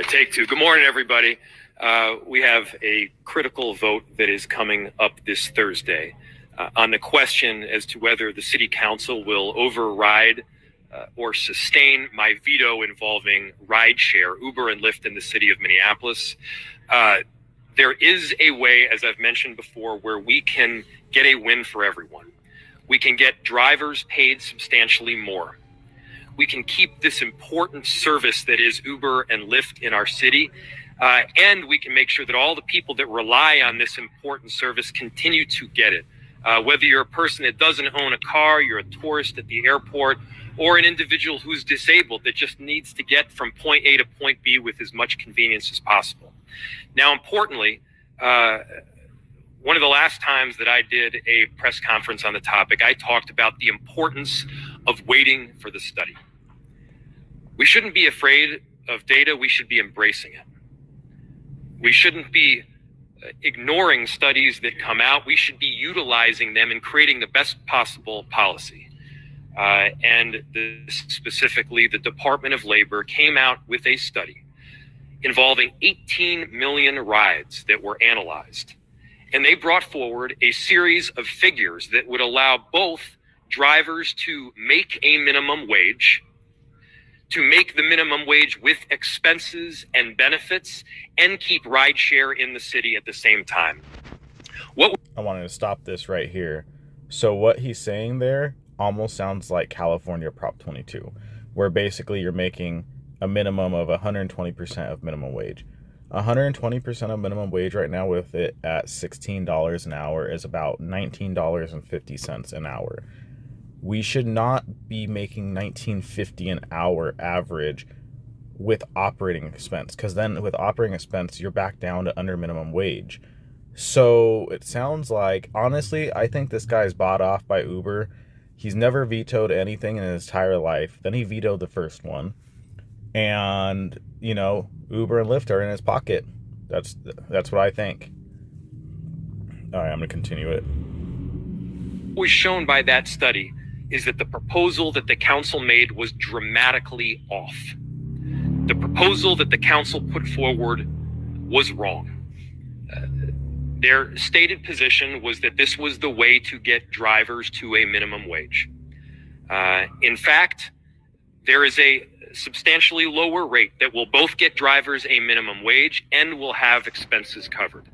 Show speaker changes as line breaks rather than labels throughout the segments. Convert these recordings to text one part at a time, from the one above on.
Take two. Good morning, everybody. We have a critical vote that is coming up this Thursday on the question as to whether the City Council will override or sustain my veto involving rideshare, Uber and Lyft in the city of Minneapolis. There is a way, as I've mentioned before, where we can get a win for everyone. We can get drivers paid substantially more. We can keep this important service that is Uber and Lyft in our city, and we can make sure that all the people that rely on this important service continue to get it. Whether you're a person that doesn't own a car, you're a tourist at the airport, or an individual who's disabled that just needs to get from point A to point B with as much convenience as possible. Now, importantly, one of the last times that I did a press conference on the topic, I talked about the importance of waiting for the study. We shouldn't be afraid of data. We should be embracing it. We shouldn't be ignoring studies that come out. We should be utilizing them and creating the best possible policy. Specifically, the Department of Labor came out with a study involving 18 million rides that were analyzed. And they brought forward a series of figures that would allow both drivers to make a minimum wage, to make the minimum wage with expenses and benefits, and keep rideshare in the city at the same time.
I wanted to stop this right here. So what he's saying there almost sounds like California Prop 22, where basically you're making a minimum of 120% of minimum wage. 120% of minimum wage right now, with it at $16 an hour, is about $19.50 an hour. We should not be making $19.50 an hour average with operating expense, because then with operating expense, you're back down to under minimum wage. So it sounds like, honestly, I think this guy's bought off by Uber. He's never vetoed anything in his entire life. Then he vetoed the first one. And, you know, Uber and Lyft are in his pocket. That's what I think. All right, I'm going to continue it.
What was shown by that study is that the proposal that the council made was dramatically off. The proposal that the council put forward was wrong. Their stated position was that this was the way to get drivers to a minimum wage. In fact, there is a substantially lower rate that will both get drivers a minimum wage and will have expenses covered.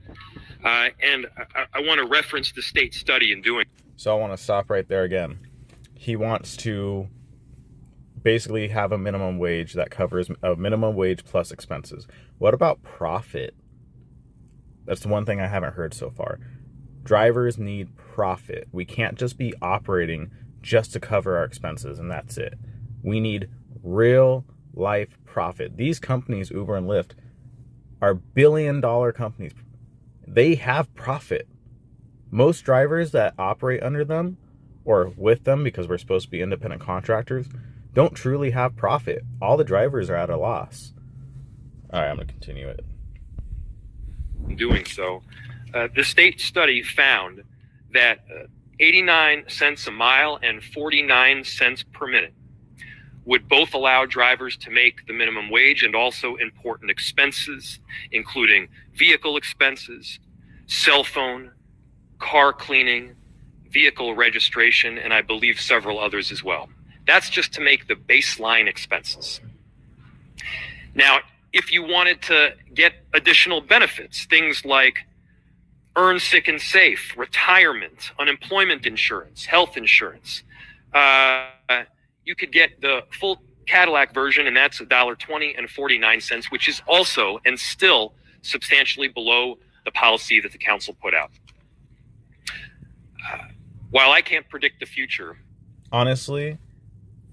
And I want to reference the state study in doing.
So I want to stop right there again. He wants to basically have a minimum wage that covers a minimum wage plus expenses. What about profit? That's the one thing I haven't heard so far. Drivers need profit. We can't just be operating just to cover our expenses and that's it. We need real life profit. These companies, Uber and Lyft, are billion-dollar companies. They have profit. Most drivers that operate under them or with them, because we're supposed to be independent contractors, don't truly have profit. All the drivers are at a loss. All right, I'm going to continue it.
In doing so, the state study found that 89 cents a mile and 49 cents per minute would both allow drivers to make the minimum wage and also important expenses, including vehicle expenses, cell phone, car cleaning, vehicle registration, and I believe several others as well. That's just to make the baseline expenses. Now, if you wanted to get additional benefits, things like earn sick and safe, retirement, unemployment insurance, health insurance, you could get the full Cadillac version, and that's $1.20 and 49 cents, which is also and still substantially below the policy that the council put out. While I can't predict the future,
honestly,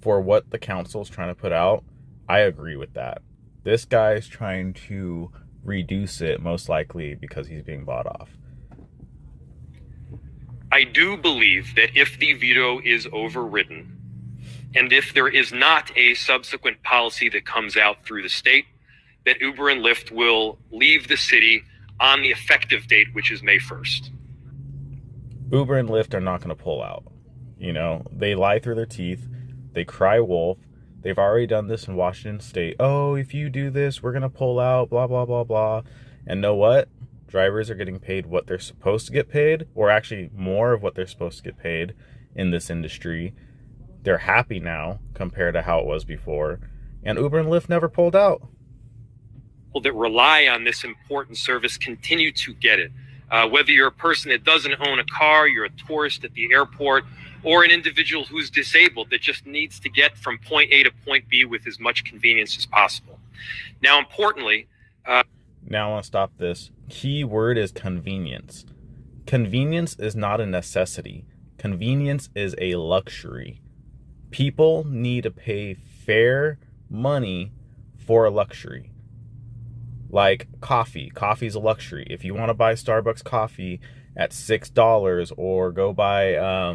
for what the council is trying to put out, I agree with that. This guy's trying to reduce it, most likely because he's being bought off.
I do believe that if the veto is overridden, and if there is not a subsequent policy that comes out through the state, that Uber and Lyft will leave the city on the effective date, which is May 1st.
Uber and Lyft are not going to pull out. You know, they lie through their teeth. They cry wolf. They've already done this in Washington State. Oh, if you do this, we're going to pull out, blah, blah, blah, blah. And know what? Drivers are getting paid what they're supposed to get paid, or actually more of what they're supposed to get paid in this industry. They're happy now compared to how it was before. And Uber and Lyft never pulled out.
People that rely on this important service continue to get it. Whether you're a person that doesn't own a car, you're a tourist at the airport, or an individual who's disabled that just needs to get from point A to point B with as much convenience as possible. Now, importantly...
Now I want to stop this. Key word is convenience. Convenience is not a necessity. Convenience is a luxury. People need to pay fair money for a luxury. Like coffee. Coffee's a luxury. If you want to buy Starbucks coffee at $6 or go buy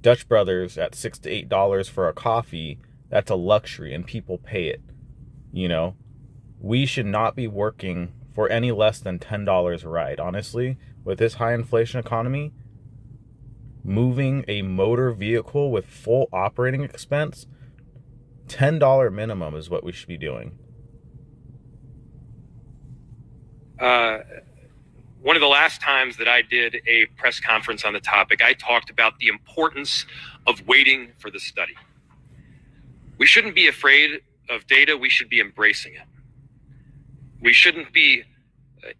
Dutch Brothers at $6 to $8 for a coffee, that's a luxury and people pay it. You know, we should not be working for any less than $10 a ride. Honestly, with this high inflation economy, moving a motor vehicle with full operating expense, $10 minimum is what we should be doing.
One of the last times that I did a press conference on the topic, I talked about the importance of waiting for the study. We shouldn't be afraid of data. We should be embracing it. We shouldn't be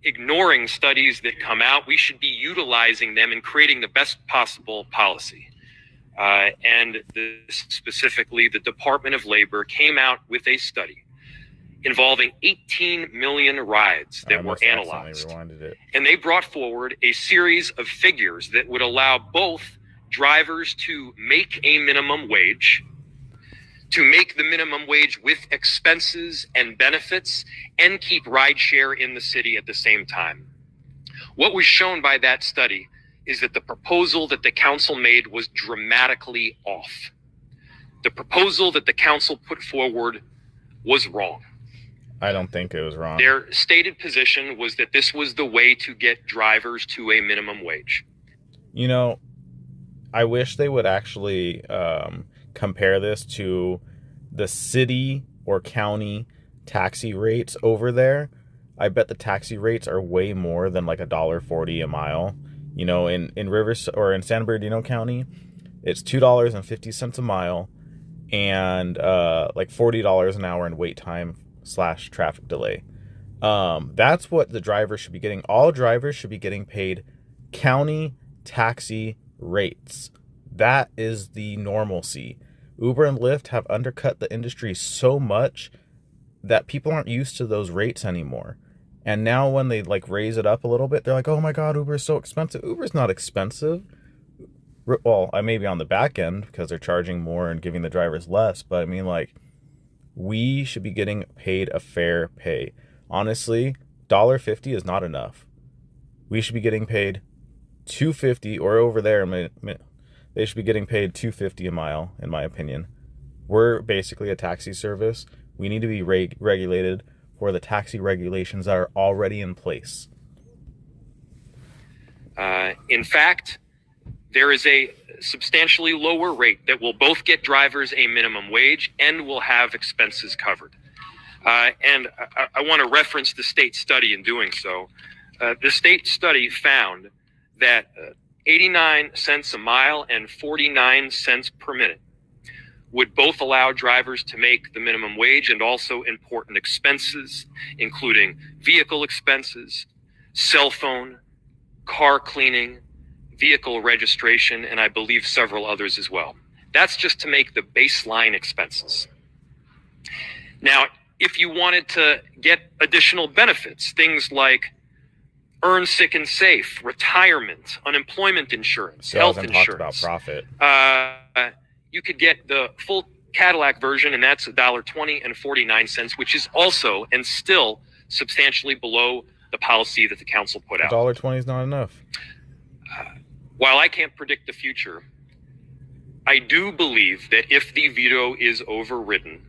ignoring studies that come out. We should be utilizing them and creating the best possible policy. And specifically, the Department of Labor came out with a study involving 18 million rides that were analyzed. And they brought forward a series of figures that would allow both drivers to make a minimum wage, to make the minimum wage with expenses and benefits, and keep rideshare in the city at the same time. What was shown by that study is that the proposal that the council made was dramatically off. The proposal that the council put forward was wrong.
I don't think it was wrong.
Their stated position was that this was the way to get drivers to a minimum wage.
You know, I wish they would actually compare this to the city or county taxi rates over there. I bet the taxi rates are way more than like $1.40 a mile. You know, in Rivers or in San Bernardino County, it's $2.50 a mile and like $40 an hour in wait time / traffic delay. That's what the drivers should be getting. All drivers should be getting paid county taxi rates. That is the normalcy. Uber and Lyft have undercut the industry so much that people aren't used to those rates anymore. And now when they like raise it up a little bit, they're like, oh my God, Uber is so expensive. Uber's not expensive. Well, I may be on the back end because they're charging more and giving the drivers less. But I mean, like, we should be getting paid a fair pay. Honestly, $1.50 is not enough. We should be getting paid $2.50 or over there. They should be getting paid $2.50 a mile, in my opinion. We're basically a taxi service. We need to be regulated for the taxi regulations that are already in place.
In fact, there is a substantially lower rate that will both get drivers a minimum wage and will have expenses covered. And I want to reference the state study in doing so. The state study found that 89 cents a mile and 49 cents per minute would both allow drivers to make the minimum wage and also important expenses, including vehicle expenses, cell phone, car cleaning, vehicle registration, and I believe several others as well. That's just to make the baseline expenses. Now, if you wanted to get additional benefits, things like earn sick and safe, retirement, unemployment insurance, health insurance,
talked about profit.
You could get the full Cadillac version, and that's $1.20 and 49 cents, which is also and still substantially below the policy that the council put out.
$1.20 is not enough.
While I can't predict the future, I do believe that if the veto is overridden,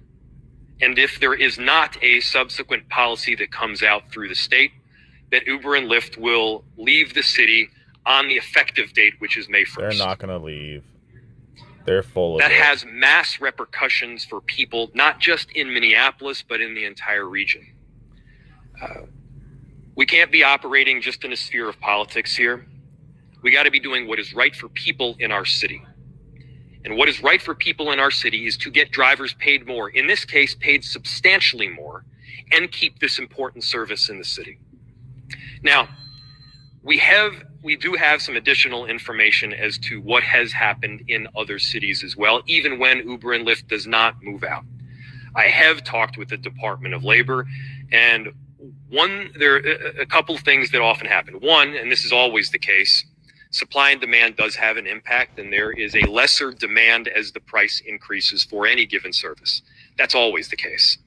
and if there is not a subsequent policy that comes out through the state, that Uber and Lyft will leave the city on the effective date, which is May 1st.
They're not going to leave. They're full of
that
it.
has mass repercussions for people, not just in Minneapolis, but in the entire region. We can't be operating just in a sphere of politics here. We got to be doing what is right for people in our city. And what is right for people in our city is to get drivers paid more, in this case, paid substantially more, and keep this important service in the city. Now, we do have some additional information as to what has happened in other cities as well, even when Uber and Lyft does not move out. I have talked with the Department of Labor, and there are a couple things that often happen. One, and this is always the case, supply and demand does have an impact, and there is a lesser demand as the price increases for any given service. That's always the case.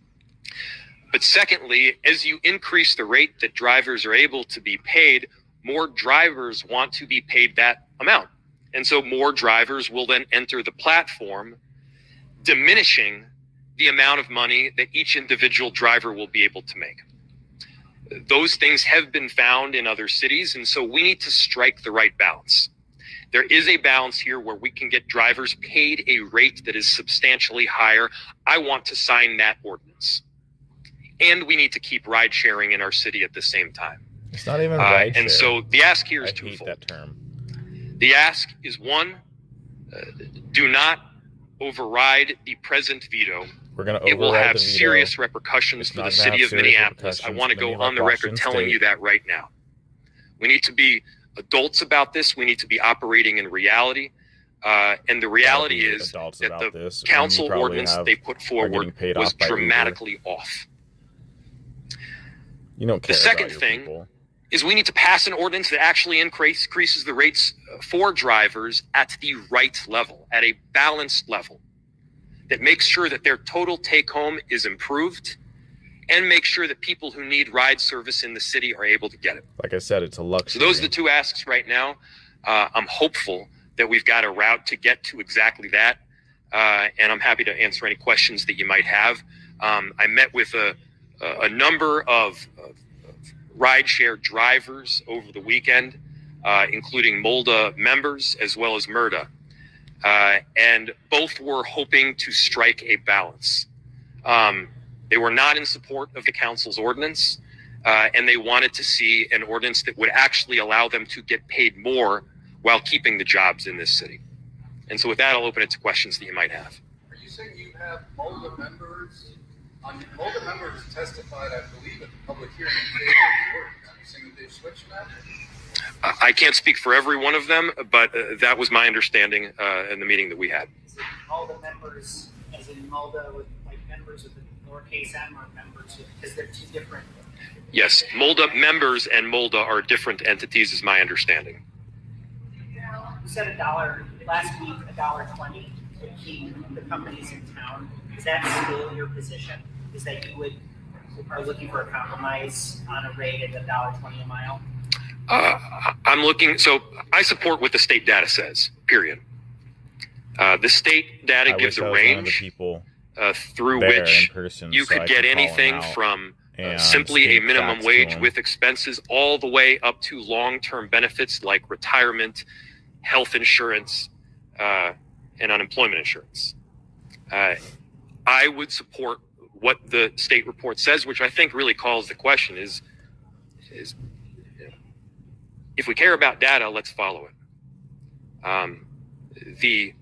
But secondly, as you increase the rate that drivers are able to be paid, more drivers want to be paid that amount. And so more drivers will then enter the platform, diminishing the amount of money that each individual driver will be able to make. Those things have been found in other cities, and so we need to strike the right balance. There is a balance here where we can get drivers paid a rate that is substantially higher. I want to sign that ordinance. And we need to keep ride sharing in our city at the same time.
It's not even ride share.
And so the ask here is
I hate
twofold.
that term.
The ask is one, do not override the present veto.
We're going to
It will
override
have
the veto.
serious repercussions
It's
for
not
the
gonna
city
have
of
serious
Minneapolis. I
repercussions
want to
for
go
many
on the
like
record
Washington
telling
State.
you that right now. We need to be adults about this. We need to be operating in reality. And the reality
Gotta be
is
adults
that
about
the
this.
council
You probably
ordinance they put
are
forward
getting paid
was
off by Uber.
dramatically off.
You don't care
The second
about your
thing
people.
is we need to pass an ordinance that actually increases the rates for drivers at the right level, at a balanced level, that makes sure that their total take home is improved and make sure that people who need ride service in the city are able to get it.
Like I said, it's a luxury.
So those are the two asks right now. I'm hopeful that we've got a route to get to exactly that. And I'm happy to answer any questions that you might have. I met with a number of rideshare drivers over the weekend, including MOLDA members as well as MRDA. And both were hoping to strike a balance. They were not in support of the council's ordinance, and they wanted to see an ordinance that would actually allow them to get paid more while keeping the jobs in this city. And so with that, I'll open it to questions that you might have.
Are you saying you have MOLDA members? MOLDA members testified, I believe, at the public hearing in favor of the ordinance. Are you saying that they've switched now?
I can't speak for every one of them, but that was my understanding in the meeting that we had.
Is it MOLDA members, as in MOLDA with like members with the lowercase m, or members with, because they're two different?
Yes, MOLDA members and MOLDA are different entities, is my understanding.
You said $1 last week, $1.20 to keep the companies in town. Is that still your position? Is that you are looking for a compromise on a rate at $1.20 a mile?
So I support what the state data says, period. The state data gives a range through which you could get anything from simply a minimum wage with expenses all the way up to long-term benefits like retirement, health insurance, and unemployment insurance. I would support what the state report says, which I think really calls the question is if we care about data, let's follow it. The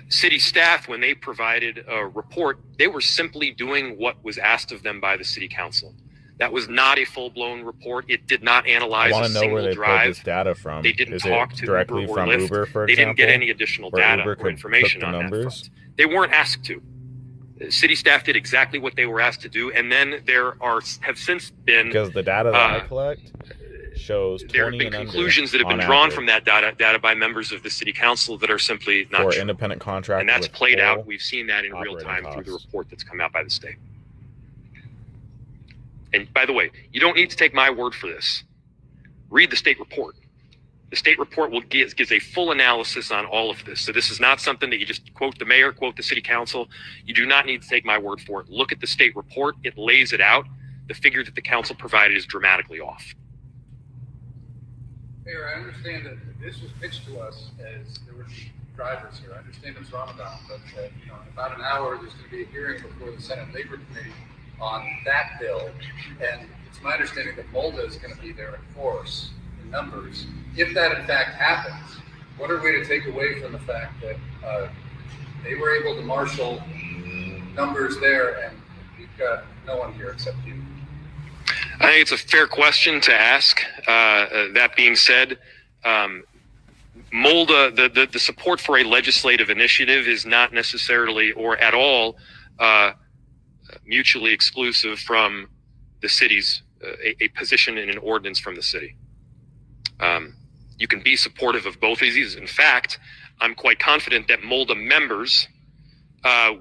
city staff, when they provided a report, they were simply doing what was asked of them by the city council. That was not a full-blown report. It did not analyze a single drive.
Data from.
They didn't
Is
talk
it
to
directly
Uber or
from
Lyft.
Uber, for
They
example?
didn't get any additional
Where
data
Uber
or
could
information
cook the
on
numbers?
that front. They weren't asked to. The city staff did exactly what they were asked to do, and then have since been
Because the data that I collect shows 20
there have been
and under
conclusions that have been
on
drawn
average
from that data by members of the city council that are simply not
for
true.
independent contractors.
And that's
with
played out.
full
We've seen that in real
operating
time through the
costs.
report that's come out by the state. And by the way, you don't need to take my word for this. Read the state report. The state report gives a full analysis on all of this. So this is not something that you just quote the mayor, quote the city council. You do not need to take my word for it. Look at the state report. It lays it out. The figure that the council provided is dramatically off.
Mayor, I understand that this was pitched to us as there would be drivers here. I understand it's Ramadan, but in about an hour there's going to be a hearing before the Senate Labor Committee on that bill, and it's my understanding that Molda is going to be there in force, in numbers. If that in fact happens, what are we to take away from the fact that they were able to marshal numbers there, and we've got no one here except you?
I think it's a fair question to ask. That being said, MOLDA, the support for a legislative initiative is not necessarily or at all mutually exclusive from the city's, a position in an ordinance from the city. You can be supportive of both of these. In fact, I'm quite confident that MOLDA members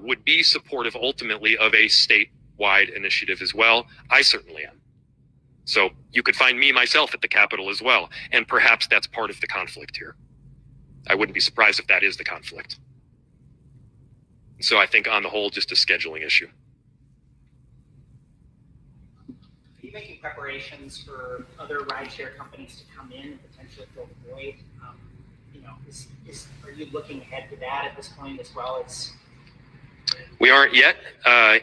would be supportive ultimately of a statewide initiative as well. I certainly am. So you could find me myself at the Capitol as well. And perhaps that's part of the conflict here. I wouldn't be surprised if that is the conflict. So I think on the whole, just a scheduling issue.
Are you making preparations for other rideshare companies to come in and potentially fill the void? Are you looking ahead to that at this point as well as?
We aren't yet,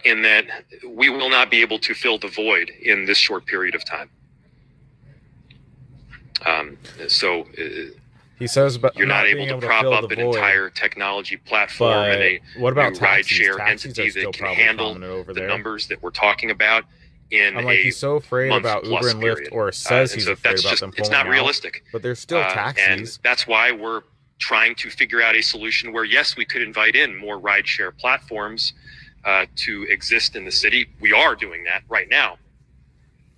in that we will not be able to fill the void in this short period of time.
He says, but
you're not able to prop up an entire technology platform and a
what about
new
taxis?
rideshare
Taxis
entity that can handle the numbers that we're talking about in
I'm like, he's so afraid about Uber and Lyft,
period.
or says he's
so
afraid
that's
about
just,
them
it's
pulling
not
out,
realistic.
but there's still taxis.
And that's why we're trying to figure out a solution where, yes, we could invite in more rideshare platforms to exist in the city. We are doing that right now.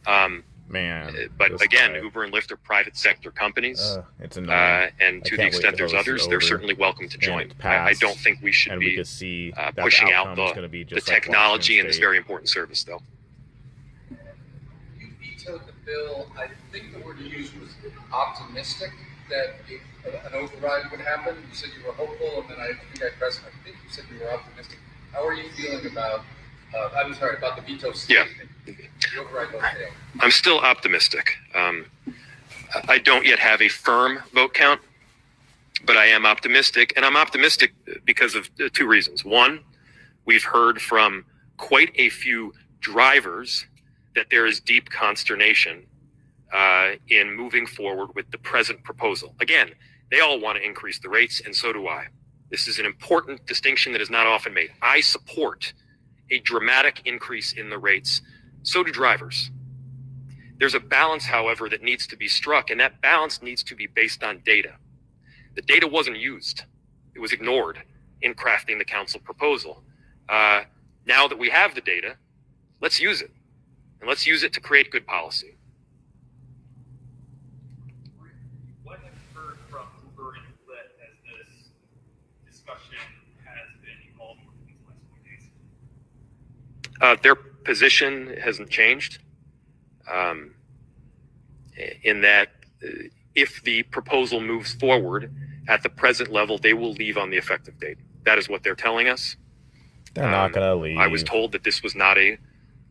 But again, Uber and Lyft are private sector companies.
It's annoying.
And to the extent there's others, they're certainly welcome to join. I don't think we should be pushing out the technology in this very important service, though.
You vetoed the bill. I think the word you used was optimistic that an override would happen. You said you were hopeful, and then I think I think you said you were optimistic. How are you feeling about, about the veto statement?
Yeah.
The override vote failed.
I'm still optimistic. I don't yet have a firm vote count, but I am optimistic, and I'm optimistic because of two reasons. One, we've heard from quite a few drivers that there is deep consternation in moving forward with the present proposal. Again, they all want to increase the rates, and so do I. This is an important distinction that is not often made. I support a dramatic increase in the rates. So do drivers. There's a balance, however, that needs to be struck, and that balance needs to be based on data. The data wasn't used. It was ignored in crafting the council proposal. Now that we have the data, let's use it. And let's use it to create good policy.
What have you heard from Uber and Lyft as this discussion has been evolving these last few days?
Their position hasn't changed. In that if the proposal moves forward at the present level, they will leave on the effective date. That is what they're telling us.
They're not going to leave.
I was told that this was not a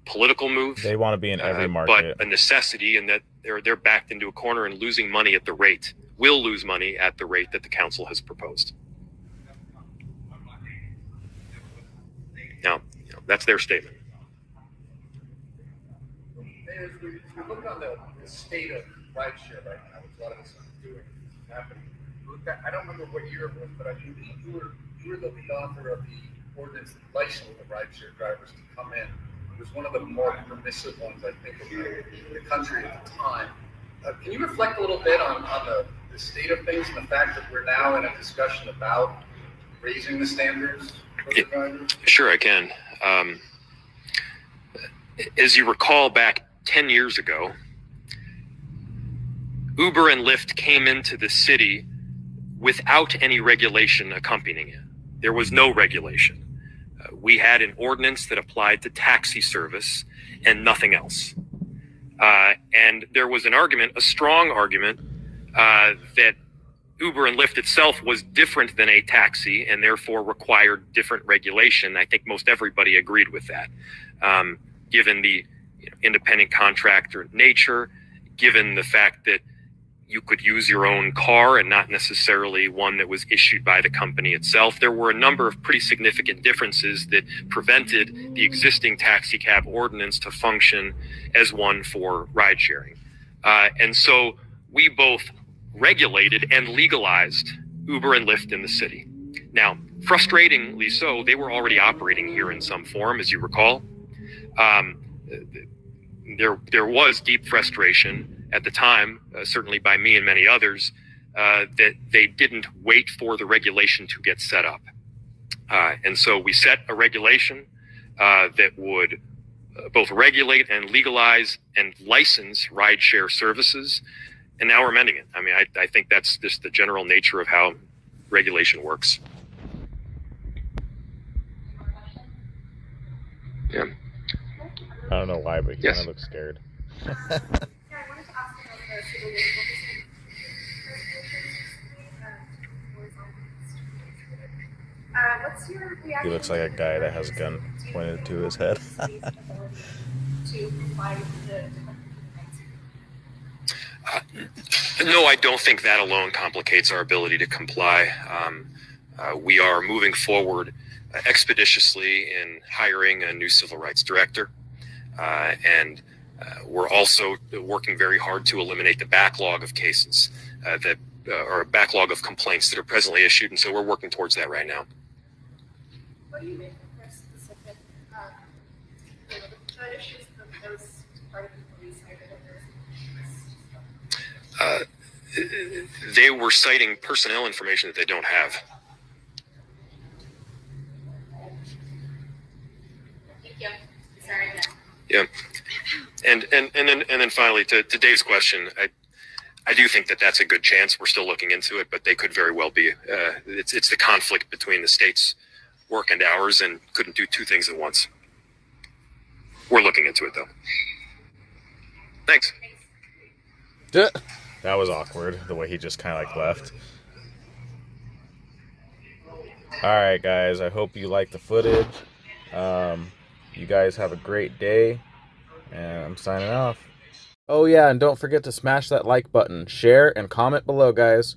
political move.
They want to be in every market.
But a necessity, and that they're backed into a corner and losing money at the rate, will lose money at the rate that the council has proposed. Now, that's their statement.
As we look on the state of rideshare right now, which a lot of us are doing, happening. I don't remember what year it was, but I believe you were the lead author of the ordinance that licensed the rideshare drivers to come in. It was one of the more permissive ones, I think, in the country at the time. Can you reflect a little bit on the state of things and the fact that we're now in a discussion about raising the standards for the drivers?
Sure, I can. As you recall, back 10 years ago, Uber and Lyft came into the city without any regulation accompanying it. There was no regulation. We had an ordinance that applied to taxi service and nothing else. And there was an argument, a strong argument, that Uber and Lyft itself was different than a taxi and therefore required different regulation. I think most everybody agreed with that, given the independent contractor nature, given the fact that you could use your own car and not necessarily one that was issued by the company itself. There were a number of pretty significant differences that prevented the existing taxi cab ordinance to function as one for ride sharing. And so we both regulated and legalized Uber and Lyft in the city. Now, frustratingly so, they were already operating here in some form, as you recall. There was deep frustration at the time, certainly by me and many others, that they didn't wait for the regulation to get set up. And so we set a regulation that would both regulate and legalize and license rideshare services. And now we're amending it. I mean, I think that's just the general nature of how regulation works. Yeah.
I don't know why, but he
Yes.
kind of looks scared.
Yeah, I wanted to ask about the civil litigation what's your reaction?
He looks like a guy that has a gun pointed to his head.
To comply with the
No, I don't think that alone complicates our ability to comply. We are moving forward expeditiously in hiring a new civil rights director. And we're also working very hard to eliminate the backlog of cases or a backlog of complaints that are presently issued. And so we're working towards that right now.
What do you make of their specific, the issues that those part of the police
They were citing personnel information that they don't have.
Thank you. Sorry.
Yeah. And then finally to Dave's question, I do think that that's a good chance. We're still looking into it, but they could very well be. It's the conflict between the state's work and ours, and couldn't do two things at once. We're looking into it though. Thanks.
That was awkward, the way he just kind of like left. Alright guys, I hope you like the footage. You guys have a great day, and I'm signing off. Oh yeah, and don't forget to smash that like button, share, and comment below, guys.